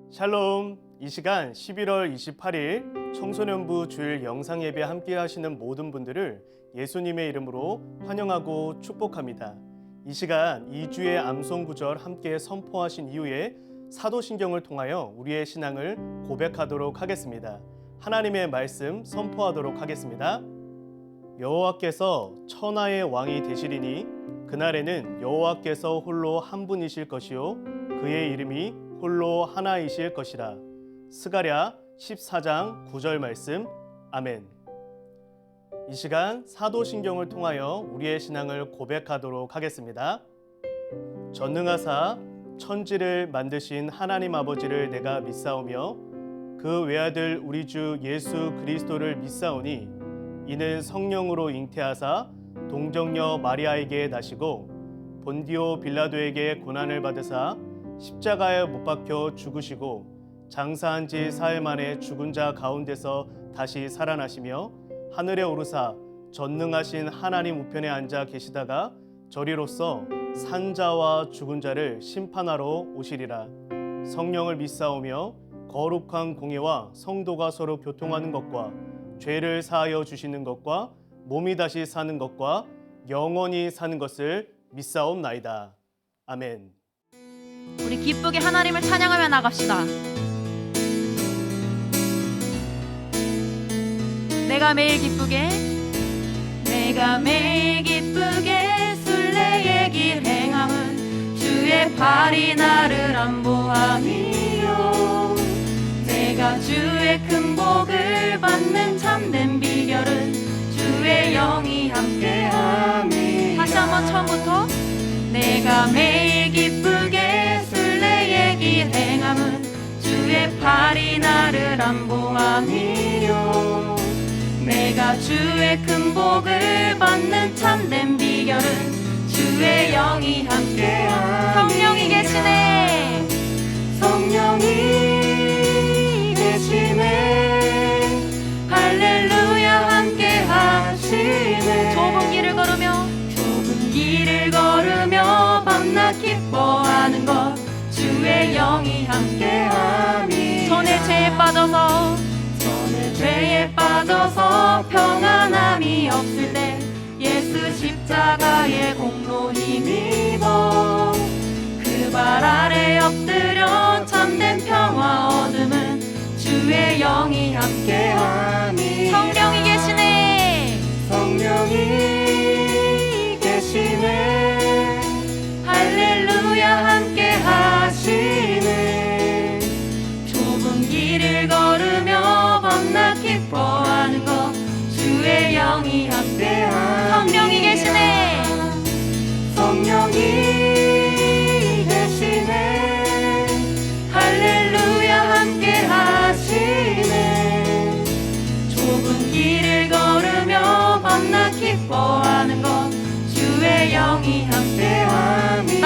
샬롬. 이 시간 11월 28일 청소년부 주일 영상 예배 함께 하시는 모든 분들을 예수님의 이름으로 환영하고 축복합니다. 이 시간 2주의 암송 구절 함께 선포하신 이후에 사도신경을 통하여 우리의 신앙을 고백하도록 하겠습니다. 하나님의 말씀 선포하도록 하겠습니다. 여호와께서 천하의 왕이 되시리니 그날에는 여호와께서 홀로 한 분이실 것이요 그의 이름이 홀로 하나이실 것이라. 스가랴 14장 9절 말씀. 아멘. 이 시간 사도신경을 통하여 우리의 신앙을 고백하도록 하겠습니다. 전능하사 천지를 만드신 하나님 아버지를 내가 믿사오며 그 외아들 우리 주 예수 그리스도를 믿사오니 이는 성령으로 잉태하사 동정녀 마리아에게 나시고 본디오 빌라도에게 고난을 받으사 십자가에 못 박혀 죽으시고 장사한 지 사흘 만에 죽은 자 가운데서 다시 살아나시며 하늘에 오르사 전능하신 하나님 우편에 앉아 계시다가 저리로서 산자와 죽은 자를 심판하러 오시리라. 성령을 믿사오며 거룩한 공예와 성도가 서로 교통하는 것과 죄를 사하여 주시는 것과 몸이 다시 사는 것과 영원히 사는 것을 믿사옵나이다. 아멘. 우리 기쁘게 하나님을 찬양하며 나갑시다. 내가 매일 기쁘게 순례의 길 행함은 주의 팔이 나를 안보함이요. 내가 주의 큰 복을 받는 참된 비결은 주의 영이 함께함이라. 다시 한번 처음부터. 내가 매일 기쁘게 순례의 길 행함은 주의 팔이 나를 안보함이요. 내가 주의 큰 복을 받는 참된 비결은 주의 영이 함께함이라. 성령이 계시네. 성령이 계시네. 할렐루야 함께 하시네. 좁은 길을 걸으며 밤낮 기뻐하는 것 주의 영이 함께함이. 전의 죄에 빠져서 평안함이 없을 때 예수 십자가의 공로 힘입어 그 발 아래 엎드려 참된 평화 얻음은 주의 영이 함께함이. 성령이 계시네. 성령이 계시네. 할렐루야 함께 하시네. 좁은 길을 걸으며 밤낮 기뻐하는 것 주의 영이 함께함. 성령이 계시네. 성령이 계시네. 할렐루야 함께 하시네. 좁은 길을 걸으며 밤낮 기뻐하는 것 주의 영이 함께함이.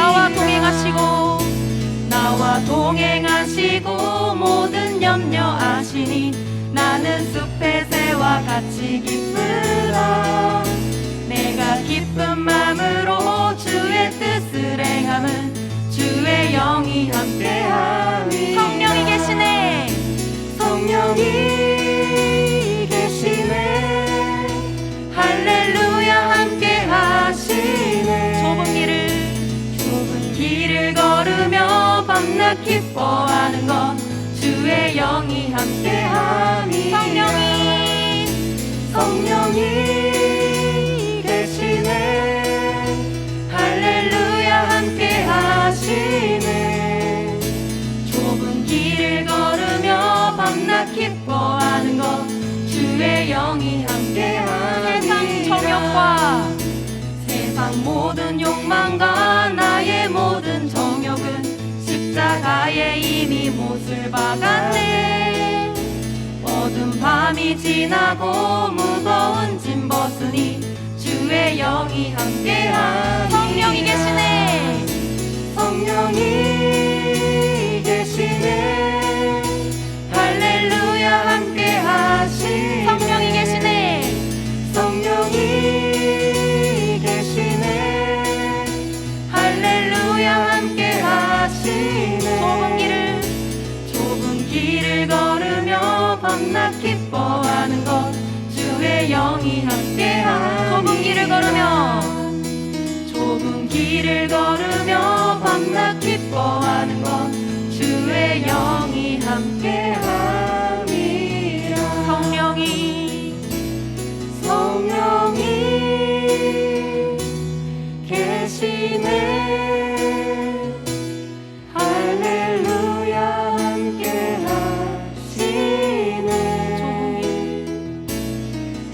나와 동행하시고 모든 염려 아시니 나는 숲의 새와 같이 기쁘다. 내가 기쁜 마음으로 주의 뜻을 행함은 주의 영이 함께함이. 성령이 계시네. 성령이 계시네. 할렐루야 함께 하시네. 좁은 길을 걸으며 밤낮 기뻐하는 것 주의 영이 함께함이. 성령이 계시네. 할렐루야 함께 하시네. 좁은 길을 걸으며 밤낮 기뻐하는 것 주의 영이 함께함이. 세상 모든 욕망과 나의 모든 정욕은 십자가에 이미 못을 박았네. 어두운 밤이 지나고 무거운 짐 벗으니 주의 영이 함께함이. 성령이 계시네. 성령이 계시네. 할렐루야 함께 하시네. 성령이 계시네. 성령이 계시네. 할렐루야 함께 하시네. 좁은 영이 함께하니 좁은 길을 걸으며 밤낮 기뻐하는 것 주의 영이 함께함이라. 성령이 계시네. 할렐루야 함께 하시네.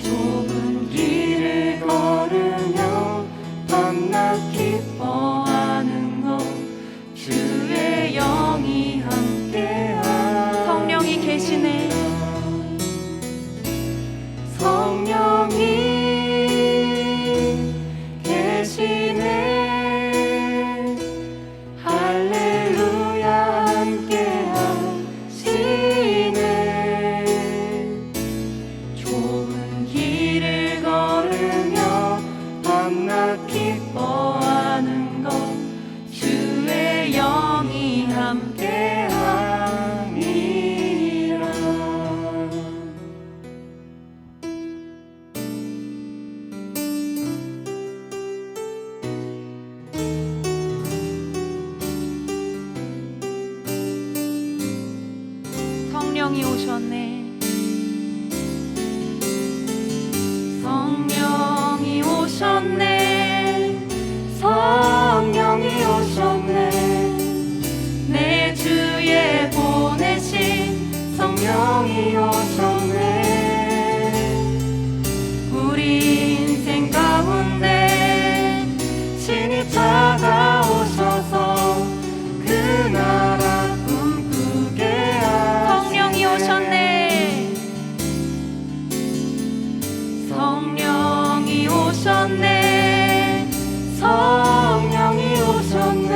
좁은 길을 걸으며 밤낮 기뻐하는 것 주의 영이 함께하시네. 성령이 계시네. 성령이 계시네. 할렐루야 함께 하시네. 좁은 길을 걸으며 밤낮 기뻐하는 것 주의 영이 함께 함이라. 성령이 오셨네. 성령이 오셨네. 성령이 오셨네. 내 주에 보내신 성령이 오셨네. 우리 인생 가운데 친히 찾아오셔서 그 나라 꿈꾸게 하시네. 성령이 오셨네. 성령이 오셨네. 성령이 오셨네.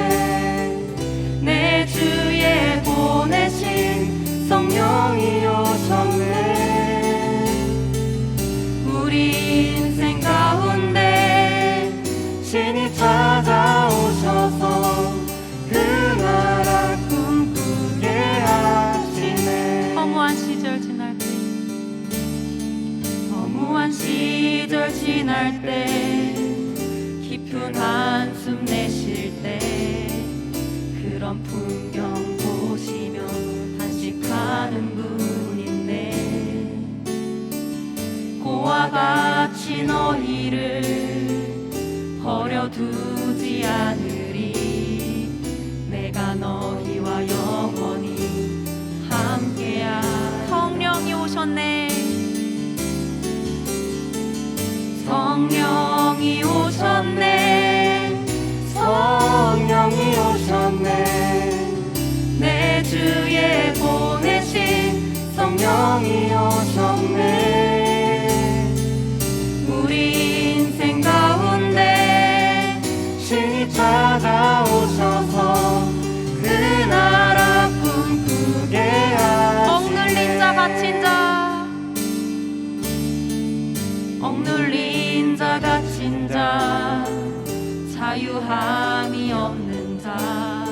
내 주에 보내신 성령이 오셨네. 우리 인생 가운데 신이 찾아오셔서 그 나라 꿈꾸게 하시네. 허무한 시절 지날 때, 허무한 시절 지날 때, 깊은 한숨 내쉴 때, 그런 풍경 보시며 단식하는 분인데, 고와 같이 너희를 버려두지 않으리. 내가 너희와 영원히 함께하리. 성령이 오셨네. 성령이 오셨네. 성령이 오셨네. 내 주에 보내신 성령이 오셨네. 우리 인생 가운데 신이 찾아오셔서 그 나라 꿈꾸게 하시네. 억눌린 자 갇힌 자, 억눌린 자 갇힌 자, 자유함이 없는 자,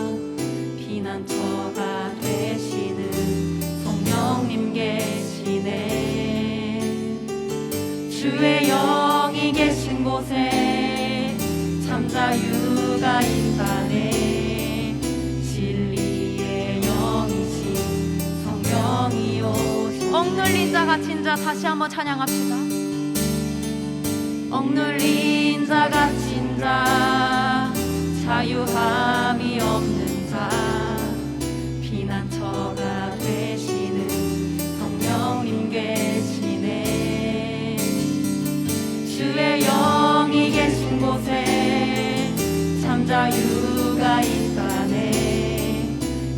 피난처가 되시는 성령님 계시네. 주의 영이 계신 곳에 참 자유가 있다네. 진리의 영이신 성령이 오시네. 억눌린 자 갇힌 자 다시 한번 찬양합시다. 억눌린 자 갇힌 자, 자유함이 없는 자, 피난처가 되시는 성령님 계시네. 주의 영이 계신 곳에 참 자유가 있다네.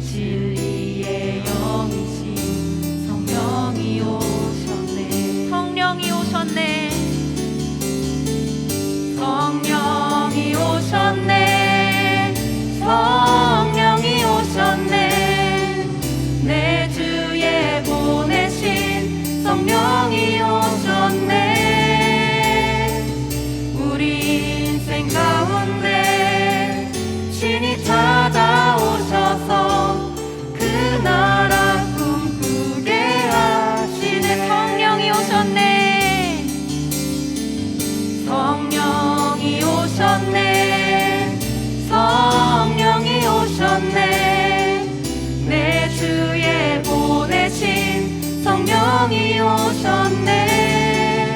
진리의 영이신 성령이 오셨네. 성령이 오셨네. 성령이 오셨네. 성령이 오셨네. 내 주에 보내신 성령이 오셨네. 우리 인생 가운데 오셨네 성령이 오셨네 내 주에 보내신 성령이 오셨네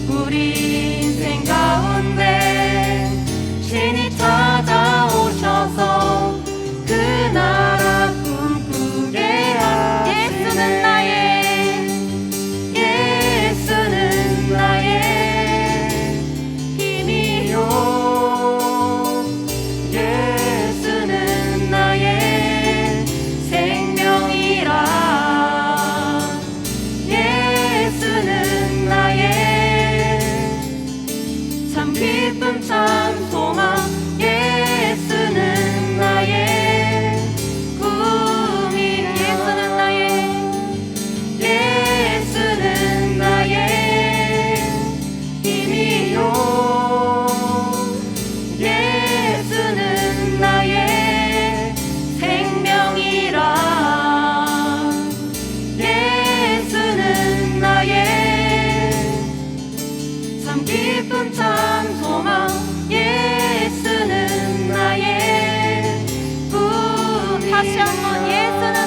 우리 인생 가운데 신이 찾아오셔서 그 나라 꿈꾸게 하시네 예수는 나의 힘이요 예수는 나의 생명이라 예수는 나의 참 기쁨 참 소망 예수는 나의 꿈이 예수는 나의 힘이요 예수는 나의 생명이라 예수는 나의 참 기쁨 참 소망 예수는 나의 꿈 다시 한번 예수는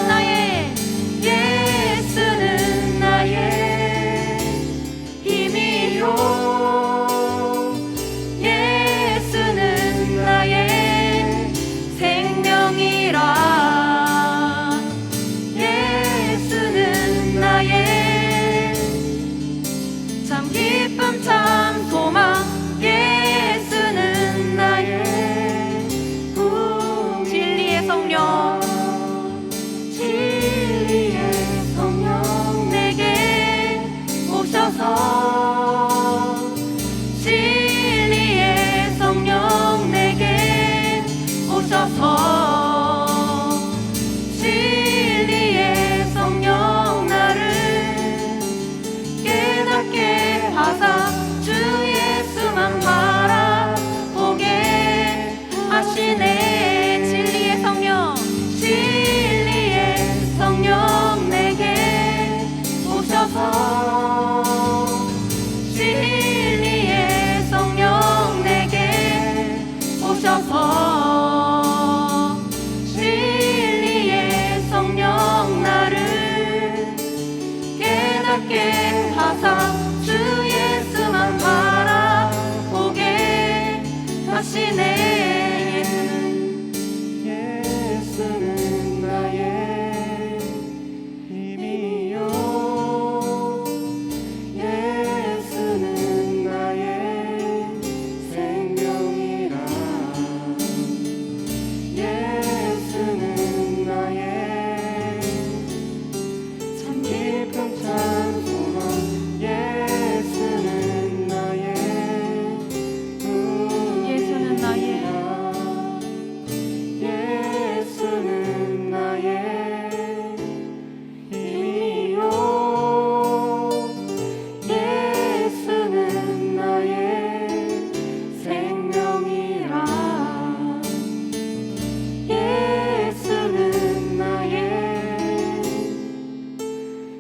나의 힘이요 예수는 나의 생명이라 예수는 나의 참 기쁨 참 소망 예수는 나의 꿈 진리의 성령 내게 오셔서 진리의 성령 내게 오셔서 진리의 성령 나를 깨닫게 하사 주 예수만 바라보게 하시네 진리의 성령 내게 오셔서 진리의 성령 내게 오셔서 진리의 성령 나를 깨닫게 하사 주 예수만 바라보게 하시네 예수는 나의 힘이요 예수는 나의 생명이라 예수는 나의 참 기쁨 참 소망 예수는 나의 예수는 나의 예수는 나의 힘이요 예수는 나의 생명이라 예수는 나의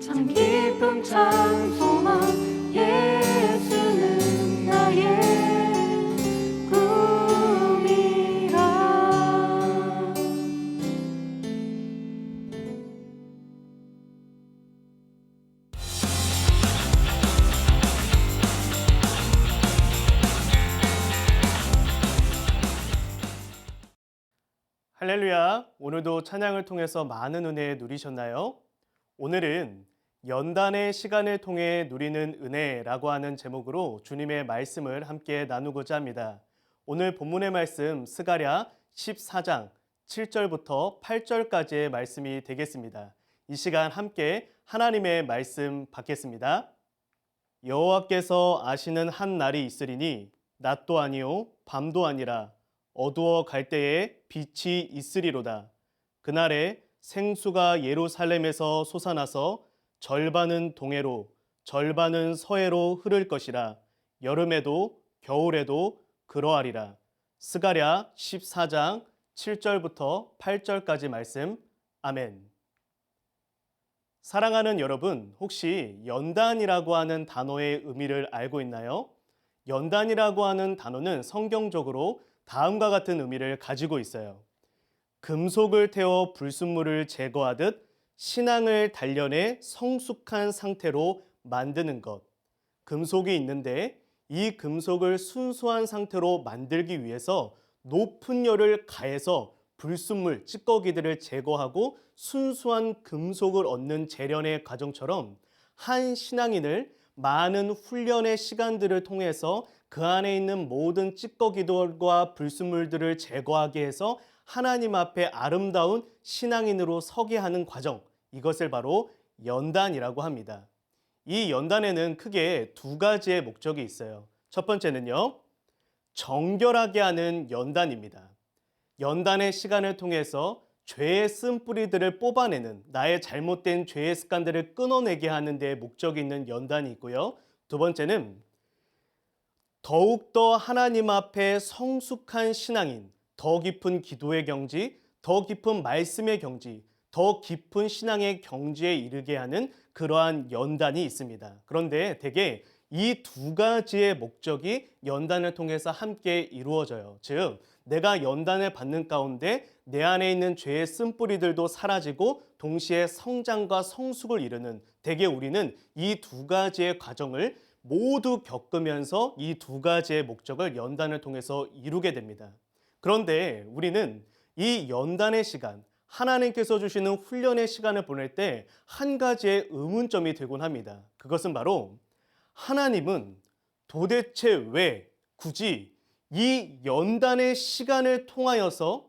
참 기쁨 참 소망 예수는 나의 꿈이라 할렐루야. 오늘도 찬양을 통해서 많은 은혜 누리셨나요? 오늘은 연단의 시간을 통해 누리는 은혜라고 하는 제목으로 주님의 말씀을 함께 나누고자 합니다. 오늘 본문의 말씀 스가랴 14장 7절부터 8절까지의 말씀이 되겠습니다. 이 시간 함께 하나님의 말씀 받겠습니다. 여호와께서 아시는 한 날이 있으리니 낮도 아니요 밤도 아니라 어두워 갈 때에 빛이 있으리로다. 그날에 생수가 예루살렘에서 솟아나서 절반은 동해로 절반은 서해로 흐를 것이라. 여름에도 겨울에도 그러하리라. 스가랴 14장 7절부터 8절까지 말씀. 아멘. 사랑하는 여러분, 혹시 연단이라고 하는 단어의 의미를 알고 있나요? 연단이라고 하는 단어는 성경적으로 다음과 같은 의미를 가지고 있어요. 금속을 태워 불순물을 제거하듯 신앙을 단련해 성숙한 상태로 만드는 것. 금속이 있는데 이 금속을 순수한 상태로 만들기 위해서 높은 열을 가해서 불순물, 찌꺼기들을 제거하고 순수한 금속을 얻는 재련의 과정처럼 한 신앙인을 많은 훈련의 시간들을 통해서 그 안에 있는 모든 찌꺼기들과 불순물들을 제거하게 해서 하나님 앞에 아름다운 신앙인으로 서게 하는 과정, 이것을 바로 연단이라고 합니다. 이 연단에는 크게 두 가지의 목적이 있어요. 첫 번째는요, 정결하게 하는 연단입니다. 연단의 시간을 통해서 죄의 쓴뿌리들을 뽑아내는, 나의 잘못된 죄의 습관들을 끊어내게 하는 데 목적이 있는 연단이 있고요. 두 번째는 더욱더 하나님 앞에 성숙한 신앙인, 더 깊은 기도의 경지, 더 깊은 말씀의 경지, 더 깊은 신앙의 경지에 이르게 하는 그러한 연단이 있습니다. 그런데 대개 이 두 가지의 목적이 연단을 통해서 함께 이루어져요. 즉, 내가 연단을 받는 가운데 내 안에 있는 죄의 쓴뿌리들도 사라지고 동시에 성장과 성숙을 이루는, 대개 우리는 이 두 가지의 과정을 모두 겪으면서 이 두 가지의 목적을 연단을 통해서 이루게 됩니다. 그런데 우리는 이 연단의 시간, 하나님께서 주시는 훈련의 시간을 보낼 때 한 가지의 의문점이 되곤 합니다. 그것은 바로 하나님은 도대체 왜 굳이 이 연단의 시간을 통하여서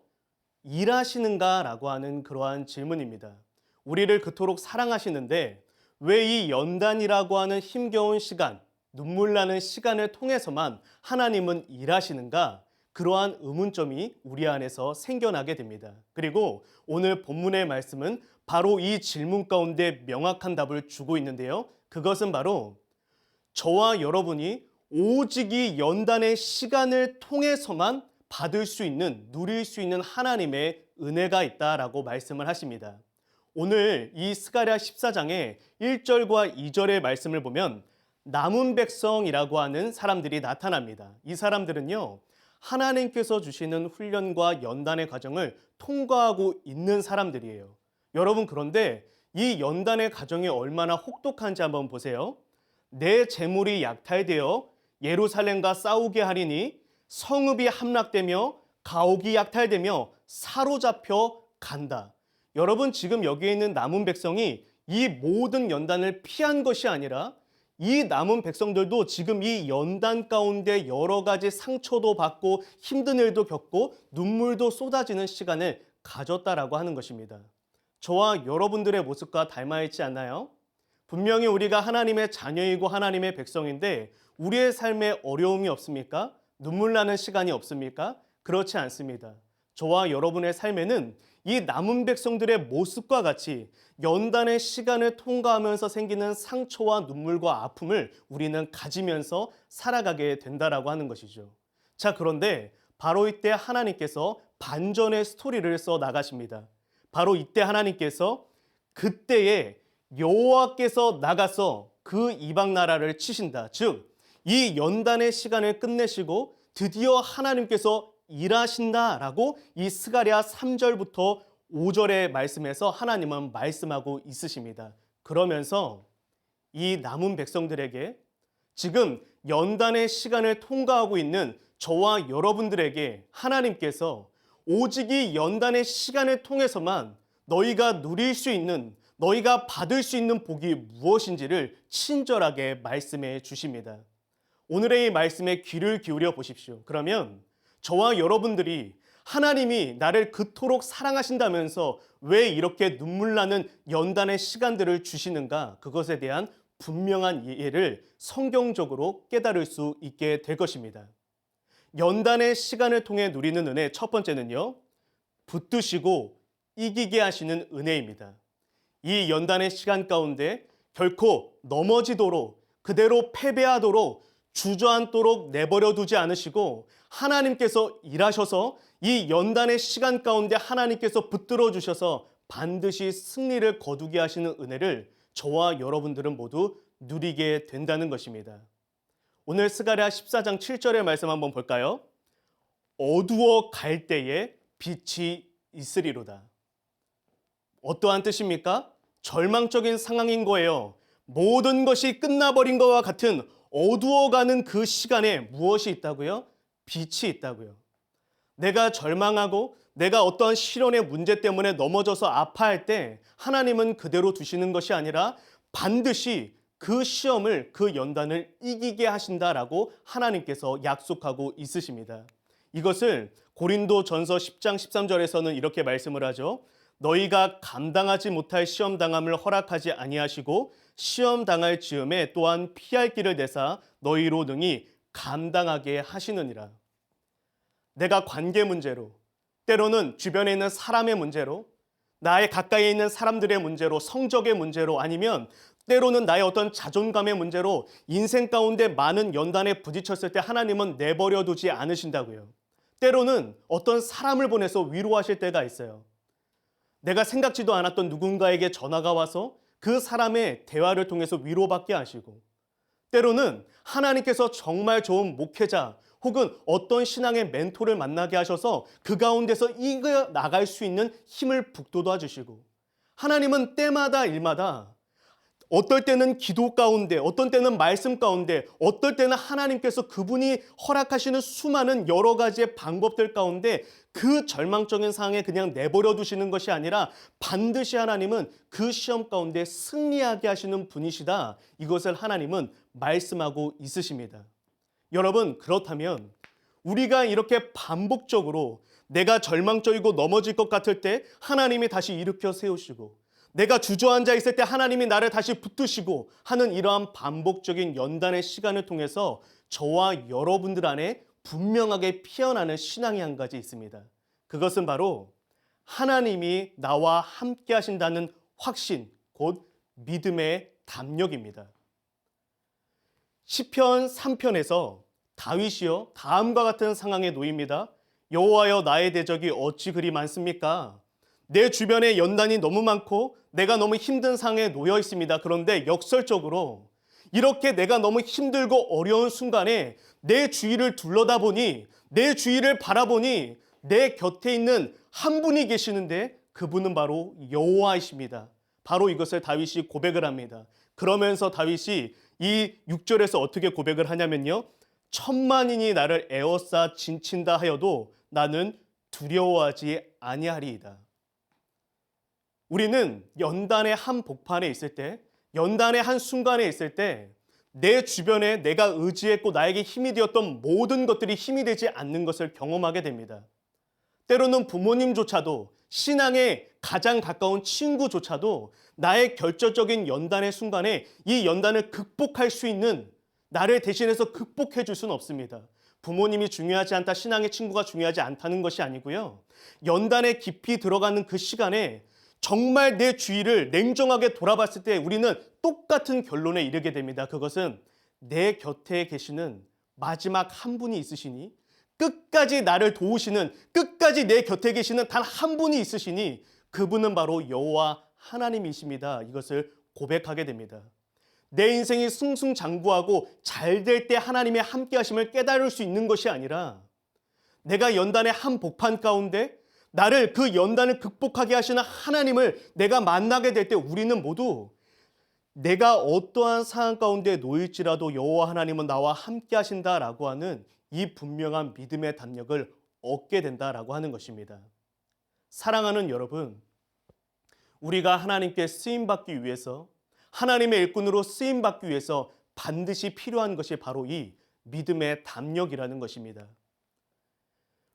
일하시는가라고 하는 그러한 질문입니다. 우리를 그토록 사랑하시는데 왜 이 연단이라고 하는 힘겨운 시간, 눈물 나는 시간을 통해서만 하나님은 일하시는가? 그러한 의문점이 우리 안에서 생겨나게 됩니다. 그리고 오늘 본문의 말씀은 바로 이 질문 가운데 명확한 답을 주고 있는데요. 그것은 바로 저와 여러분이 오직 이 연단의 시간을 통해서만 받을 수 있는, 누릴 수 있는 하나님의 은혜가 있다라고 말씀을 하십니다. 오늘 이 스가랴 14장의 1절과 2절의 말씀을 보면 남은 백성이라고 하는 사람들이 나타납니다. 이 사람들은요, 하나님께서 주시는 훈련과 연단의 과정을 통과하고 있는 사람들이에요. 여러분, 그런데 이 연단의 과정이 얼마나 혹독한지 한번 보세요. 내 재물이 약탈되어 예루살렘과 싸우게 하리니 성읍이 함락되며 가옥이 약탈되며 사로잡혀 간다. 여러분, 지금 여기에 있는 남은 백성이 이 모든 연단을 피한 것이 아니라 이 남은 백성들도 지금 이 연단 가운데 여러 가지 상처도 받고 힘든 일도 겪고 눈물도 쏟아지는 시간을 가졌다라고 하는 것입니다. 저와 여러분들의 모습과 닮아 있지 않나요? 분명히 우리가 하나님의 자녀이고 하나님의 백성인데 우리의 삶에 어려움이 없습니까? 눈물 나는 시간이 없습니까? 그렇지 않습니다. 저와 여러분의 삶에는 이 남은 백성들의 모습과 같이 연단의 시간을 통과하면서 생기는 상처와 눈물과 아픔을 우리는 가지면서 살아가게 된다라고 하는 것이죠. 자, 그런데 바로 이때 하나님께서 반전의 스토리를 써 나가십니다. 바로 이때 하나님께서 그때에 여호와께서 나가서 그 이방 나라를 치신다. 즉, 이 연단의 시간을 끝내시고 드디어 하나님께서 일하신다라고 이 스가랴 3절부터 5절의 말씀에서 하나님은 말씀하고 있으십니다. 그러면서 이 남은 백성들에게 지금 연단의 시간을 통과하고 있는 저와 여러분들에게 하나님께서 오직 이 연단의 시간을 통해서만 너희가 누릴 수 있는, 너희가 받을 수 있는 복이 무엇인지를 친절하게 말씀해 주십니다. 오늘의 이 말씀에 귀를 기울여 보십시오. 그러면 저와 여러분들이 하나님이 나를 그토록 사랑하신다면서 왜 이렇게 눈물 나는 연단의 시간들을 주시는가, 그것에 대한 분명한 이해를 성경적으로 깨달을 수 있게 될 것입니다. 연단의 시간을 통해 누리는 은혜, 첫 번째는요, 붙드시고 이기게 하시는 은혜입니다. 이 연단의 시간 가운데 결코 넘어지도록, 그대로 패배하도록, 주저앉도록 내버려 두지 않으시고 하나님께서 일하셔서 이 연단의 시간 가운데 하나님께서 붙들어 주셔서 반드시 승리를 거두게 하시는 은혜를 저와 여러분들은 모두 누리게 된다는 것입니다. 오늘 스가랴 14장 7절의 말씀 한번 볼까요? 어두워 갈 때에 빛이 있으리로다. 어떠한 뜻입니까? 절망적인 상황인 거예요. 모든 것이 끝나버린 것과 같은 어두워가는 그 시간에 무엇이 있다고요? 빛이 있다고요. 내가 절망하고 내가 어떠한 시련의 문제 때문에 넘어져서 아파할 때 하나님은 그대로 두시는 것이 아니라 반드시 그 시험을, 그 연단을 이기게 하신다라고 하나님께서 약속하고 있으십니다. 이것을 고린도전서 10장 13절에서는 이렇게 말씀을 하죠. 너희가 감당하지 못할 시험 당함을 허락하지 아니하시고 시험 당할 즈음에 또한 피할 길을 내사 너희로 능히 감당하게 하시느니라. 내가 관계 문제로, 때로는 주변에 있는 사람의 문제로, 나의 가까이 있는 사람들의 문제로, 성적의 문제로, 아니면 때로는 나의 어떤 자존감의 문제로 인생 가운데 많은 연단에 부딪혔을 때 하나님은 내버려 두지 않으신다고요. 때로는 어떤 사람을 보내서 위로하실 때가 있어요. 내가 생각지도 않았던 누군가에게 전화가 와서 그 사람의 대화를 통해서 위로받게 하시고, 때로는 하나님께서 정말 좋은 목회자 혹은 어떤 신앙의 멘토를 만나게 하셔서 그 가운데서 이겨 나갈 수 있는 힘을 북돋아 주시고, 하나님은 때마다 일마다 어떨 때는 기도 가운데, 어떤 때는 말씀 가운데, 어떨 때는 하나님께서 그분이 허락하시는 수많은 여러 가지의 방법들 가운데 그 절망적인 상황에 그냥 내버려 두시는 것이 아니라 반드시 하나님은 그 시험 가운데 승리하게 하시는 분이시다. 이것을 하나님은 말씀하고 있으십니다. 여러분, 그렇다면 우리가 이렇게 반복적으로 내가 절망적이고 넘어질 것 같을 때 하나님이 다시 일으켜 세우시고, 내가 주저앉아 있을 때 하나님이 나를 다시 붙드시고 하는 이러한 반복적인 연단의 시간을 통해서 저와 여러분들 안에 분명하게 피어나는 신앙이 한 가지 있습니다. 그것은 바로 하나님이 나와 함께 하신다는 확신, 곧 믿음의 담력입니다. 시편 3편에서 다윗이요 다음과 같은 상황에 놓입니다. 여호와여, 나의 대적이 어찌 그리 많습니까? 내 주변에 연단이 너무 많고 내가 너무 힘든 상황에 놓여 있습니다. 그런데 역설적으로 이렇게 내가 너무 힘들고 어려운 순간에 내 주위를 둘러다보니, 내 주위를 바라보니 내 곁에 있는 한 분이 계시는데 그분은 바로 여호와이십니다. 바로 이것을 다윗이 고백을 합니다. 그러면서 다윗이 이 6절에서 어떻게 고백을 하냐면요, 천만인이 나를 에워싸 진친다 하여도 나는 두려워하지 아니하리이다. 우리는 연단의 한 복판에 있을 때, 연단의 한 순간에 있을 때 내 주변에 내가 의지했고 나에게 힘이 되었던 모든 것들이 힘이 되지 않는 것을 경험하게 됩니다. 때로는 부모님조차도, 신앙의 가장 가까운 친구조차도 나의 결정적인 연단의 순간에 이 연단을 극복할 수 있는, 나를 대신해서 극복해 줄 수는 없습니다. 부모님이 중요하지 않다, 신앙의 친구가 중요하지 않다는 것이 아니고요, 연단에 깊이 들어가는 그 시간에 정말 내 주위를 냉정하게 돌아봤을 때 우리는 똑같은 결론에 이르게 됩니다. 그것은 내 곁에 계시는 마지막 한 분이 있으시니, 끝까지 나를 도우시는, 끝까지 내 곁에 계시는 단 한 분이 있으시니 그분은 바로 여호와 하나님이십니다. 이것을 고백하게 됩니다. 내 인생이 승승장구하고 잘 될 때 하나님의 함께 하심을 깨달을 수 있는 것이 아니라, 내가 연단의 한 복판 가운데 나를 그 연단을 극복하게 하시는 하나님을 내가 만나게 될 때 우리는 모두 내가 어떠한 상황 가운데 놓일지라도 여호와 하나님은 나와 함께 하신다라고 하는 이 분명한 믿음의 담력을 얻게 된다라고 하는 것입니다. 사랑하는 여러분, 우리가 하나님께 쓰임받기 위해서, 하나님의 일꾼으로 쓰임받기 위해서 반드시 필요한 것이 바로 이 믿음의 담력이라는 것입니다.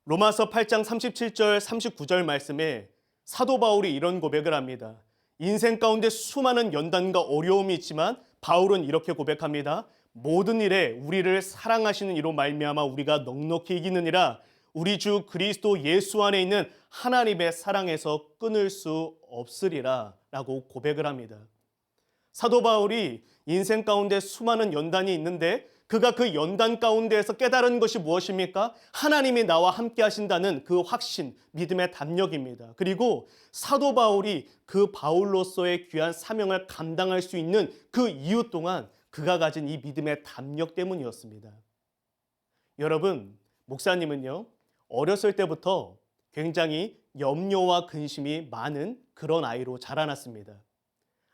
로마서 8장 37절 39절 말씀에 사도 바울이 이런 고백을 합니다. 인생 가운데 수많은 연단과 어려움이 있지만 바울은 이렇게 고백합니다. 모든 일에 우리를 사랑하시는 이로 말미암아 우리가 넉넉히 이기느니라. 우리 주 그리스도 예수 안에 있는 하나님의 사랑에서 끊을 수 없으리라 라고 고백을 합니다. 사도 바울이 인생 가운데 수많은 연단이 있는데 그가 그 연단 가운데에서 깨달은 것이 무엇입니까? 하나님이 나와 함께 하신다는 그 확신, 믿음의 담력입니다. 그리고 사도 바울이 그 바울로서의 귀한 사명을 감당할 수 있는 그 이유 동안 그가 가진 이 믿음의 담력 때문이었습니다. 여러분, 목사님은요, 어렸을 때부터 굉장히 염려와 근심이 많은 그런 아이로 자라났습니다.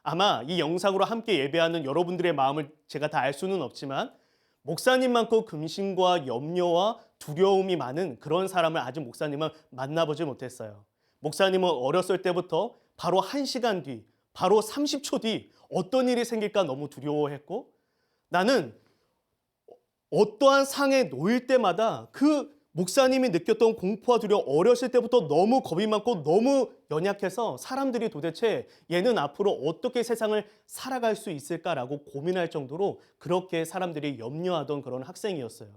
아마 이 영상으로 함께 예배하는 여러분들의 마음을 제가 다 알 수는 없지만 목사님만큼 근심과 염려와 두려움이 많은 그런 사람을 아직 목사님은 만나보지 못했어요. 목사님은 어렸을 때부터 바로 1시간 뒤, 바로 30초 뒤 어떤 일이 생길까 너무 두려워했고, 나는 어떠한 상에 놓일 때마다 그 목사님이 느꼈던 공포와 두려움, 어렸을 때부터 너무 겁이 많고 너무 연약해서 사람들이 도대체 얘는 앞으로 어떻게 세상을 살아갈 수 있을까라고 고민할 정도로 그렇게 사람들이 염려하던 그런 학생이었어요.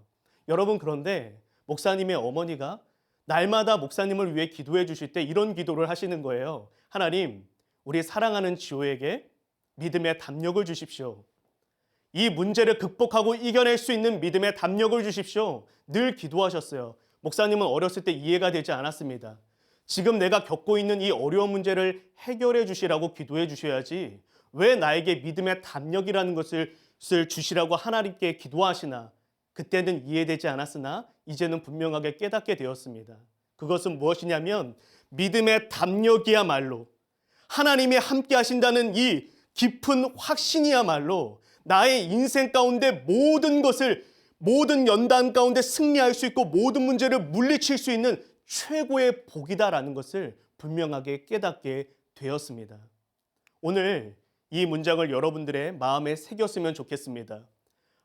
여러분, 그런데 목사님의 어머니가 날마다 목사님을 위해 기도해 주실 때 이런 기도를 하시는 거예요. 하나님, 우리 사랑하는 지호에게 믿음의 담력을 주십시오. 이 문제를 극복하고 이겨낼 수 있는 믿음의 담력을 주십시오. 늘 기도하셨어요. 목사님은 어렸을 때 이해가 되지 않았습니다. 지금 내가 겪고 있는 이 어려운 문제를 해결해 주시라고 기도해 주셔야지 왜 나에게 믿음의 담력이라는 것을 주시라고 하나님께 기도하시나. 그때는 이해되지 않았으나 이제는 분명하게 깨닫게 되었습니다. 그것은 무엇이냐면 믿음의 담력이야말로 하나님이 함께 하신다는 이 깊은 확신이야말로 나의 인생 가운데 모든 것을, 모든 연단 가운데 승리할 수 있고 모든 문제를 물리칠 수 있는 최고의 복이다라는 것을 분명하게 깨닫게 되었습니다. 오늘 이 문장을 여러분들의 마음에 새겼으면 좋겠습니다.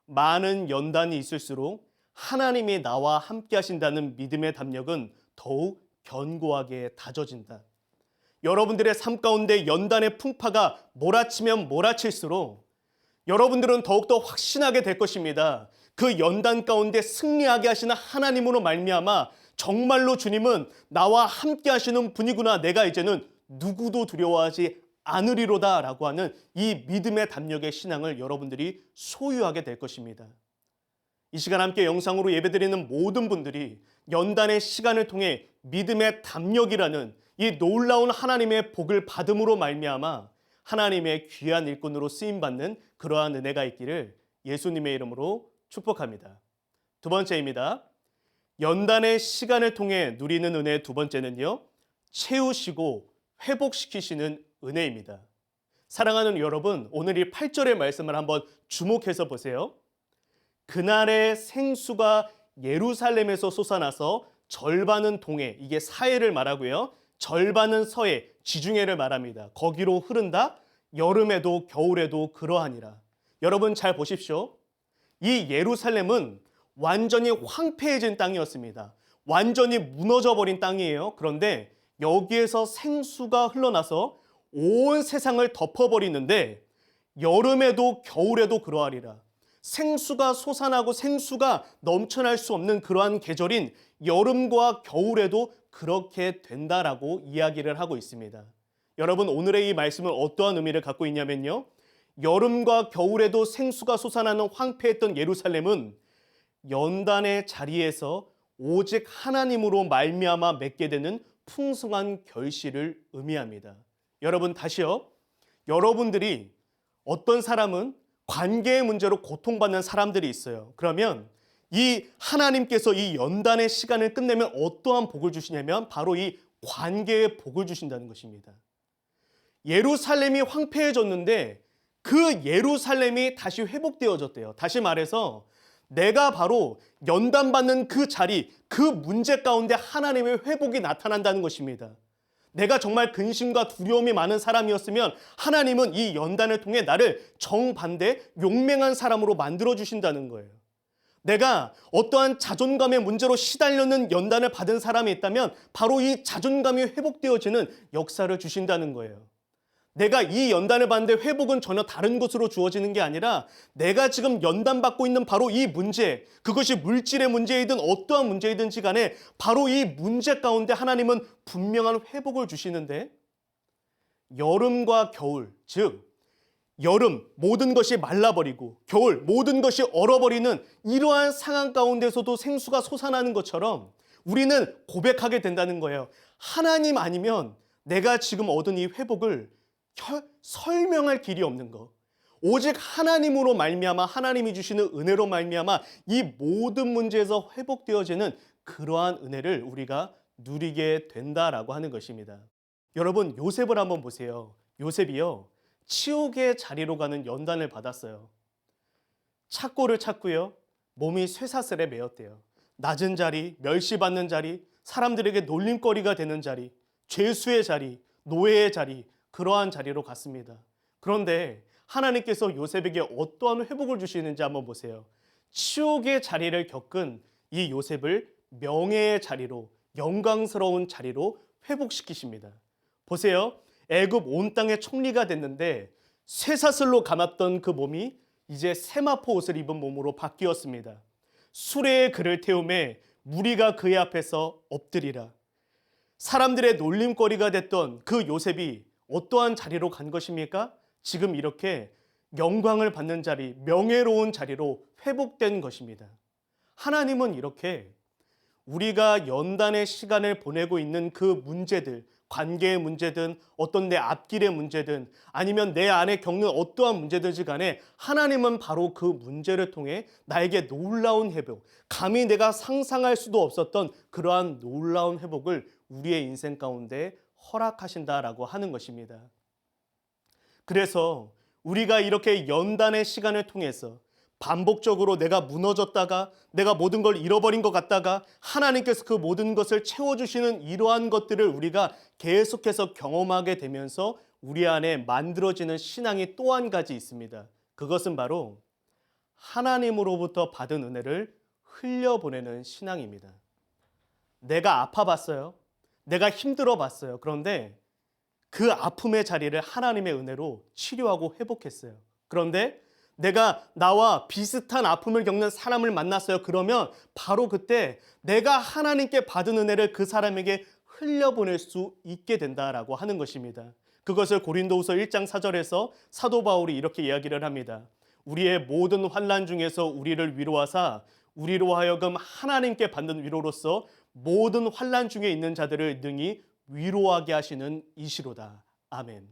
많은 연단이 있을수록 하나님이 나와 함께 하신다는 믿음의 담력은 더욱 견고하게 다져진다. 여러분들의 삶 가운데 연단의 풍파가 몰아치면 몰아칠수록 여러분들은 더욱더 확신하게 될 것입니다. 그 연단 가운데 승리하게 하시는 하나님으로 말미암아 정말로 주님은 나와 함께 하시는 분이구나. 내가 이제는 누구도 두려워하지 않으리로다 라고 하는 이 믿음의 담력의 신앙을 여러분들이 소유하게 될 것입니다. 이 시간 함께 영상으로 예배드리는 모든 분들이 연단의 시간을 통해 믿음의 담력이라는 이 놀라운 하나님의 복을 받음으로 말미암아 하나님의 귀한 일꾼으로 쓰임받는 그러한 은혜가 있기를 예수님의 이름으로 축복합니다. 두 번째입니다. 연단의 시간을 통해 누리는 은혜의 두 번째는요, 채우시고 회복시키시는 은혜입니다. 사랑하는 여러분, 오늘 이 8절의 말씀을 한번 주목해서 보세요. 그날의 생수가 예루살렘에서 솟아나서 절반은 동해, 이게 사해를 말하고요, 절반은 서해, 지중해를 말합니다. 거기로 흐른다. 여름에도 겨울에도 그러하니라. 여러분 잘 보십시오. 이 예루살렘은 완전히 황폐해진 땅이었습니다. 완전히 무너져버린 땅이에요. 그런데 여기에서 생수가 흘러나서 온 세상을 덮어버리는데 여름에도 겨울에도 그러하리라. 생수가 솟아나고 생수가 넘쳐날 수 없는 그러한 계절인 여름과 겨울에도 그렇게 된다라고 이야기를 하고 있습니다. 여러분, 오늘의 이 말씀은 어떠한 의미를 갖고 있냐면요, 여름과 겨울에도 생수가 솟아나는 황폐했던 예루살렘은 연단의 자리에서 오직 하나님으로 말미암아 맺게 되는 풍성한 결실을 의미합니다. 여러분, 다시요. 여러분들이 어떤 사람은 관계의 문제로 고통받는 사람들이 있어요. 그러면 이 하나님께서 이 연단의 시간을 끝내면 어떠한 복을 주시냐면 바로 이 관계의 복을 주신다는 것입니다. 예루살렘이 황폐해졌는데 그 예루살렘이 다시 회복되어졌대요. 다시 말해서 내가 바로 연단받는 그 자리, 그 문제 가운데 하나님의 회복이 나타난다는 것입니다. 내가 정말 근심과 두려움이 많은 사람이었으면 하나님은 이 연단을 통해 나를 정반대 용맹한 사람으로 만들어 주신다는 거예요. 내가 어떠한 자존감의 문제로 시달렸는 연단을 받은 사람이 있다면 바로 이 자존감이 회복되어지는 역사를 주신다는 거예요. 내가 이 연단을 받는데 회복은 전혀 다른 것으로 주어지는 게 아니라 내가 지금 연단받고 있는 바로 이 문제, 그것이 물질의 문제이든 어떠한 문제이든지 간에 바로 이 문제 가운데 하나님은 분명한 회복을 주시는데, 여름과 겨울, 즉 여름 모든 것이 말라버리고 겨울 모든 것이 얼어버리는 이러한 상황 가운데서도 생수가 솟아나는 것처럼 우리는 고백하게 된다는 거예요. 하나님 아니면 내가 지금 얻은 이 회복을 설명할 길이 없는 거. 오직 하나님으로 말미암아 하나님이 주시는 은혜로 말미암아 이 모든 문제에서 회복되어지는 그러한 은혜를 우리가 누리게 된다라고 하는 것입니다. 여러분, 요셉을 한번 보세요. 요셉이요, 치욕의 자리로 가는 연단을 받았어요. 착고를 찾고요, 몸이 쇠사슬에 매였대요. 낮은 자리, 멸시받는 자리, 사람들에게 놀림거리가 되는 자리, 죄수의 자리, 노예의 자리, 그러한 자리로 갔습니다. 그런데 하나님께서 요셉에게 어떠한 회복을 주시는지 한번 보세요. 치욕의 자리를 겪은 이 요셉을 명예의 자리로, 영광스러운 자리로 회복시키십니다. 보세요. 애굽 온 땅의 총리가 됐는데 쇠사슬로 감았던 그 몸이 이제 세마포 옷을 입은 몸으로 바뀌었습니다. 수레에 그를 태우매 무리가 그의 앞에서 엎드리라. 사람들의 놀림거리가 됐던 그 요셉이 어떠한 자리로 간 것입니까? 지금 이렇게 영광을 받는 자리, 명예로운 자리로 회복된 것입니다. 하나님은 이렇게 우리가 연단의 시간을 보내고 있는 그 문제들, 관계의 문제든 어떤 내 앞길의 문제든 아니면 내 안에 겪는 어떠한 문제든지 간에 하나님은 바로 그 문제를 통해 나에게 놀라운 회복, 감히 내가 상상할 수도 없었던 그러한 놀라운 회복을 우리의 인생 가운데 허락하신다라고 하는 것입니다. 그래서 우리가 이렇게 연단의 시간을 통해서 반복적으로 내가 무너졌다가 내가 모든 걸 잃어버린 것 같다가 하나님께서 그 모든 것을 채워주시는 이러한 것들을 우리가 계속해서 경험하게 되면서 우리 안에 만들어지는 신앙이 또 한 가지 있습니다. 그것은 바로 하나님으로부터 받은 은혜를 흘려보내는 신앙입니다. 내가 아파봤어요. 내가 힘들어봤어요. 그런데 그 아픔의 자리를 하나님의 은혜로 치료하고 회복했어요. 그런데 내가 나와 비슷한 아픔을 겪는 사람을 만났어요. 그러면 바로 그때 내가 하나님께 받은 은혜를 그 사람에게 흘려보낼 수 있게 된다라고 하는 것입니다. 그것을 고린도후서 1장 4절에서 사도 바울이 이렇게 이야기를 합니다. 우리의 모든 환난 중에서 우리를 위로하사 우리로 하여금 하나님께 받는 위로로서 모든 환난 중에 있는 자들을 능히 위로하게 하시는 이시로다. 아멘.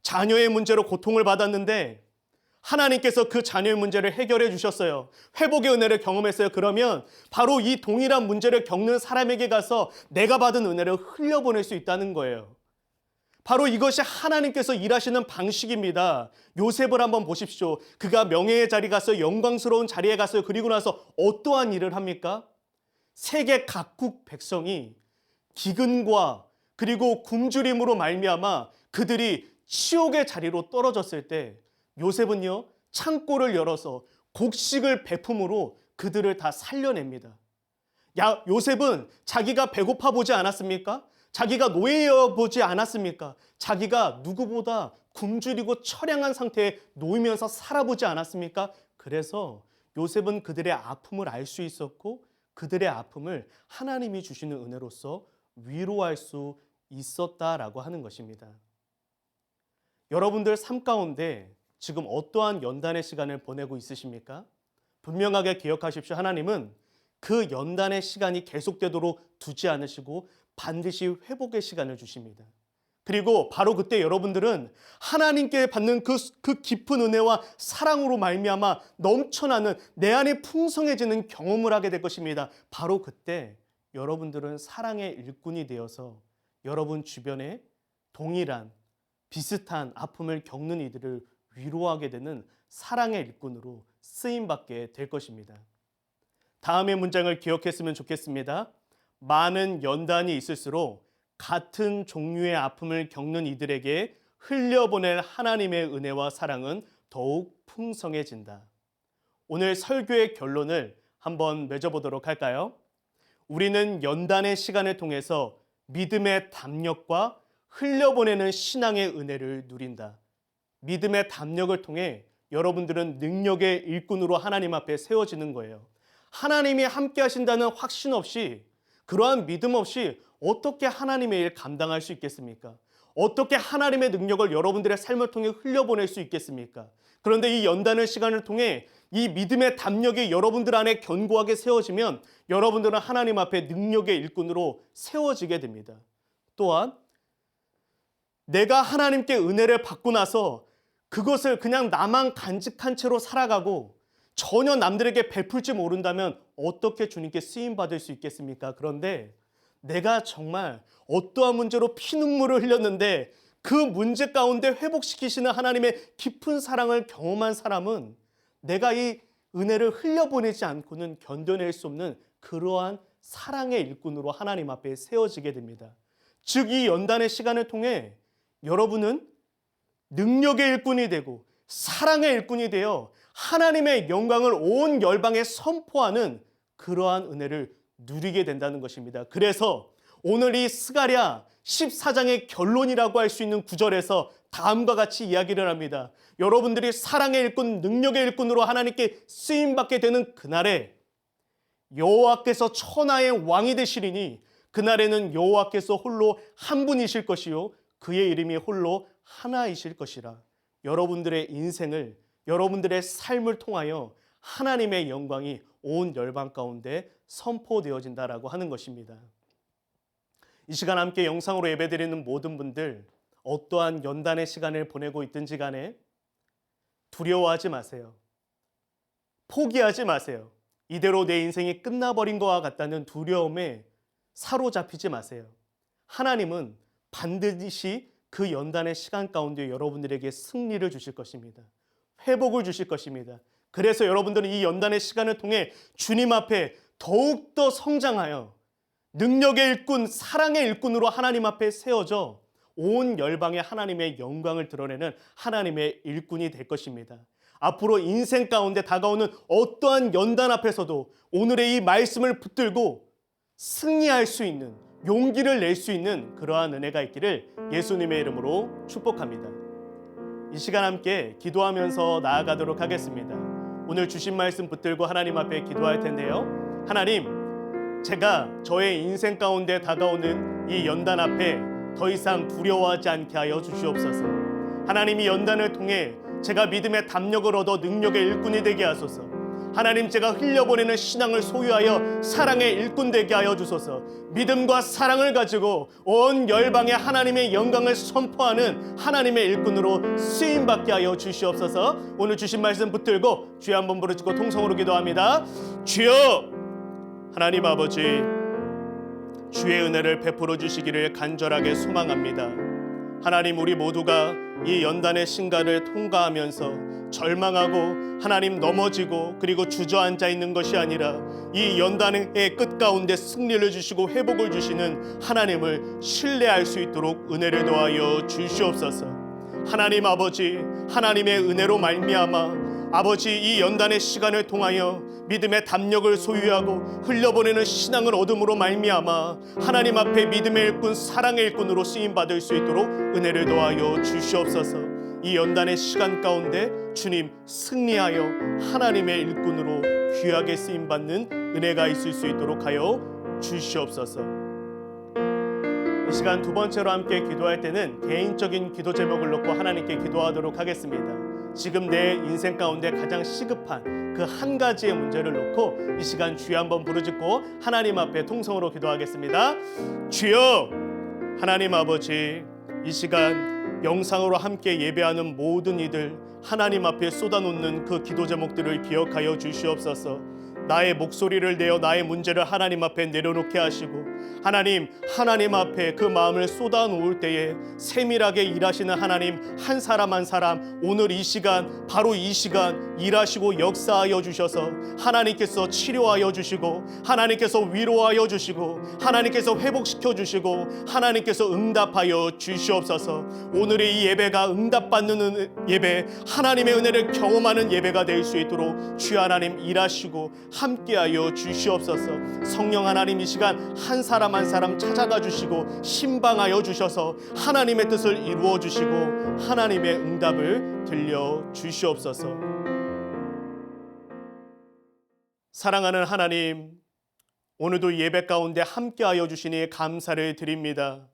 자녀의 문제로 고통을 받았는데 하나님께서 그 자녀의 문제를 해결해 주셨어요. 회복의 은혜를 경험했어요. 그러면 바로 이 동일한 문제를 겪는 사람에게 가서 내가 받은 은혜를 흘려보낼 수 있다는 거예요. 바로 이것이 하나님께서 일하시는 방식입니다. 요셉을 한번 보십시오. 그가 명예의 자리에 갔어요. 영광스러운 자리에 갔어요. 그리고 나서 어떠한 일을 합니까? 세계 각국 백성이 기근과 그리고 굶주림으로 말미암아 그들이 치욕의 자리로 떨어졌을 때 요셉은요, 창고를 열어서 곡식을 베품으로 그들을 다 살려냅니다. 요셉은 자기가 배고파 보지 않았습니까? 자기가 노예여 보지 않았습니까? 자기가 누구보다 굶주리고 처량한 상태에 놓이면서 살아보지 않았습니까? 그래서 요셉은 그들의 아픔을 알 수 있었고 그들의 아픔을 하나님이 주시는 은혜로서 위로할 수 있었다라고 하는 것입니다. 여러분들 삶 가운데 지금 어떠한 연단의 시간을 보내고 있으십니까? 분명하게 기억하십시오. 하나님은 그 연단의 시간이 계속되도록 두지 않으시고 반드시 회복의 시간을 주십니다. 그리고 바로 그때 여러분들은 하나님께 받는 그 깊은 은혜와 사랑으로 말미암아 넘쳐나는 내 안에 풍성해지는 경험을 하게 될 것입니다. 바로 그때 여러분들은 사랑의 일꾼이 되어서 여러분 주변에 동일한 비슷한 아픔을 겪는 이들을 위로하게 되는 사랑의 일꾼으로 쓰임받게 될 것입니다. 다음의 문장을 기억했으면 좋겠습니다. 많은 연단이 있을수록 같은 종류의 아픔을 겪는 이들에게 흘려보낼 하나님의 은혜와 사랑은 더욱 풍성해진다. 오늘 설교의 결론을 한번 맺어보도록 할까요? 우리는 연단의 시간을 통해서 믿음의 담력과 흘려보내는 신앙의 은혜를 누린다. 믿음의 담력을 통해 여러분들은 능력의 일꾼으로 하나님 앞에 세워지는 거예요. 하나님이 함께 하신다는 확신 없이, 그러한 믿음 없이 어떻게 하나님의 일 감당할 수 있겠습니까? 어떻게 하나님의 능력을 여러분들의 삶을 통해 흘려보낼 수 있겠습니까? 그런데 이 연단의 시간을 통해 이 믿음의 담력이 여러분들 안에 견고하게 세워지면 여러분들은 하나님 앞에 능력의 일꾼으로 세워지게 됩니다. 또한 내가 하나님께 은혜를 받고 나서 그것을 그냥 나만 간직한 채로 살아가고 전혀 남들에게 베풀지 모른다면 어떻게 주님께 쓰임받을 수 있겠습니까? 그런데 내가 정말 어떠한 문제로 피눈물을 흘렸는데 그 문제 가운데 회복시키시는 하나님의 깊은 사랑을 경험한 사람은 내가 이 은혜를 흘려보내지 않고는 견뎌낼 수 없는 그러한 사랑의 일꾼으로 하나님 앞에 세워지게 됩니다. 즉, 이 연단의 시간을 통해 여러분은 능력의 일꾼이 되고 사랑의 일꾼이 되어 하나님의 영광을 온 열방에 선포하는 그러한 은혜를 누리게 된다는 것입니다. 그래서 오늘 이 스가랴 14장의 결론이라고 할 수 있는 구절에서 다음과 같이 이야기를 합니다. 여러분들이 사랑의 일꾼, 능력의 일꾼으로 하나님께 쓰임받게 되는 그날에 여호와께서 천하의 왕이 되시리니 그날에는 여호와께서 홀로 한 분이실 것이요 그의 이름이 홀로 하나이실 것이라. 여러분들의 인생을, 여러분들의 삶을 통하여 하나님의 영광이 온 열방 가운데 선포되어진다라고 하는 것입니다. 이 시간 함께 영상으로 예배드리는 모든 분들, 어떠한 연단의 시간을 보내고 있든지 간에 두려워하지 마세요. 포기하지 마세요. 이대로 내 인생이 끝나버린 것과 같다는 두려움에 사로잡히지 마세요. 하나님은 반드시 그 연단의 시간 가운데 여러분들에게 승리를 주실 것입니다. 회복을 주실 것입니다. 그래서 여러분들은 이 연단의 시간을 통해 주님 앞에 더욱더 성장하여 능력의 일꾼, 사랑의 일꾼으로 하나님 앞에 세워져 온 열방에 하나님의 영광을 드러내는 하나님의 일꾼이 될 것입니다. 앞으로 인생 가운데 다가오는 어떠한 연단 앞에서도 오늘의 이 말씀을 붙들고 승리할 수 있는, 용기를 낼 수 있는 그러한 은혜가 있기를 예수님의 이름으로 축복합니다. 이 시간 함께 기도하면서 나아가도록 하겠습니다. 오늘 주신 말씀 붙들고 하나님 앞에 기도할 텐데요. 하나님, 제가 저의 인생 가운데 다가오는 이 연단 앞에 더 이상 두려워하지 않게 하여 주시옵소서. 하나님, 이 연단을 통해 제가 믿음의 담력을 얻어 능력의 일꾼이 되게 하소서. 하나님, 제가 흘려보내는 신앙을 소유하여 사랑의 일꾼 되게 하여 주소서. 믿음과 사랑을 가지고 온 열방에 하나님의 영광을 선포하는 하나님의 일꾼으로 쓰임받게 하여 주시옵소서. 오늘 주신 말씀 붙들고 주여 한번 부르짖고 통성으로 기도합니다. 주여, 하나님 아버지, 주의 은혜를 베풀어 주시기를 간절하게 소망합니다. 하나님, 우리 모두가 이 연단의 신가를 통과하면서 절망하고 하나님 넘어지고 그리고 주저앉아 있는 것이 아니라 이 연단의 끝 가운데 승리를 주시고 회복을 주시는 하나님을 신뢰할 수 있도록 은혜를 더하여 주시옵소서. 하나님 아버지, 하나님의 은혜로 말미암아 아버지, 이 연단의 시간을 통하여 믿음의 담력을 소유하고 흘려보내는 신앙을 얻음으로 말미암아 하나님 앞에 믿음의 일꾼, 사랑의 일꾼으로 쓰임받을 수 있도록 은혜를 더하여 주시옵소서. 이 연단의 시간 가운데 주님 승리하여 하나님의 일꾼으로 귀하게 쓰임받는 은혜가 있을 수 있도록 하여 주시옵소서. 이 시간 두 번째로 함께 기도할 때는 개인적인 기도 제목을 놓고 하나님께 기도하도록 하겠습니다. 지금 내 인생 가운데 가장 시급한 그 한 가지의 문제를 놓고 이 시간 주여 한번 부르짖고 하나님 앞에 통성으로 기도하겠습니다. 주여, 하나님 아버지, 이 시간 영상으로 함께 예배하는 모든 이들 하나님 앞에 쏟아놓는 그 기도 제목들을 기억하여 주시옵소서. 나의 목소리를 내어 나의 문제를 하나님 앞에 내려놓게 하시고 하나님 앞에 그 마음을 쏟아놓을 때에 세밀하게 일하시는 하나님, 한 사람 한 사람 오늘 이 시간, 바로 이 시간 일하시고 역사하여 주셔서 하나님께서 치료하여 주시고 하나님께서 위로하여 주시고 하나님께서 회복시켜 주시고 하나님께서 응답하여 주시옵소서. 오늘의 이 예배가 응답받는 예배, 하나님의 은혜를 경험하는 예배가 될 수 있도록 주 하나님 일하시고 함께하여 주시옵소서. 성령 하나님, 이 시간 한 사람 한 사람 찾아가 주시고 신방하여 주셔서 하나님의 뜻을 이루어 주시고 하나님의 응답을 들려 주시옵소서. 사랑하는 하나님, 오늘도 예배 가운데 함께하여 주시니 감사를 드립니다.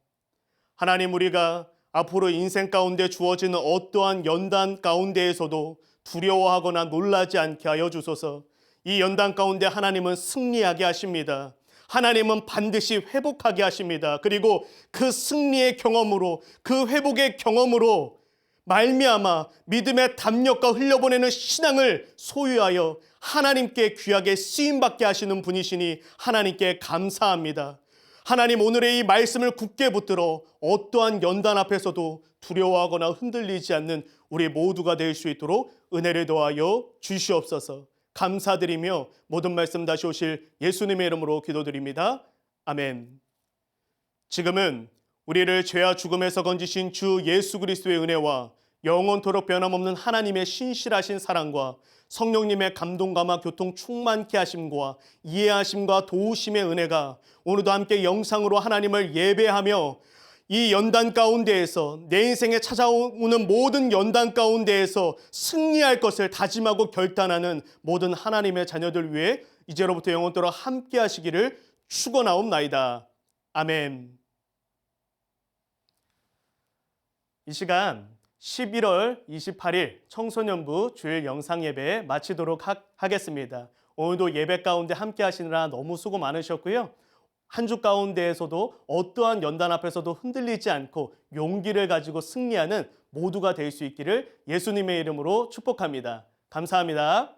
하나님, 우리가 앞으로 인생 가운데 주어지는 어떠한 연단 가운데에서도 두려워하거나 놀라지 않게 하여 주소서. 이 연단 가운데 하나님은 승리하게 하십니다. 하나님은 반드시 회복하게 하십니다. 그리고 그 승리의 경험으로, 그 회복의 경험으로 말미암아 믿음의 담력과 흘려보내는 신앙을 소유하여 하나님께 귀하게 쓰임받게 하시는 분이시니 하나님께 감사합니다. 하나님, 오늘의 이 말씀을 굳게 붙들어 어떠한 연단 앞에서도 두려워하거나 흔들리지 않는 우리 모두가 될 수 있도록 은혜를 더하여 주시옵소서. 감사드리며 모든 말씀 다시 오실 예수님의 이름으로 기도드립니다. 아멘. 지금은 우리를 죄와 죽음에서 건지신 주 예수 그리스도의 은혜와 영원토록 변함없는 하나님의 신실하신 사랑과 성령님의 감동감화 교통 충만케 하심과 이해하심과 도우심의 은혜가 오늘도 함께 영상으로 하나님을 예배하며 이 연단 가운데에서 내 인생에 찾아오는 모든 연단 가운데에서 승리할 것을 다짐하고 결단하는 모든 하나님의 자녀들 위해 이제로부터 영원토록 함께 하시기를 축원하옵나이다. 아멘. 이 시간 11월 28일 청소년부 주일 영상 예배 마치도록 하겠습니다. 오늘도 예배 가운데 함께 하시느라 너무 수고 많으셨고요. 한 주 가운데에서도 어떠한 연단 앞에서도 흔들리지 않고 용기를 가지고 승리하는 모두가 될 수 있기를 예수님의 이름으로 축복합니다. 감사합니다.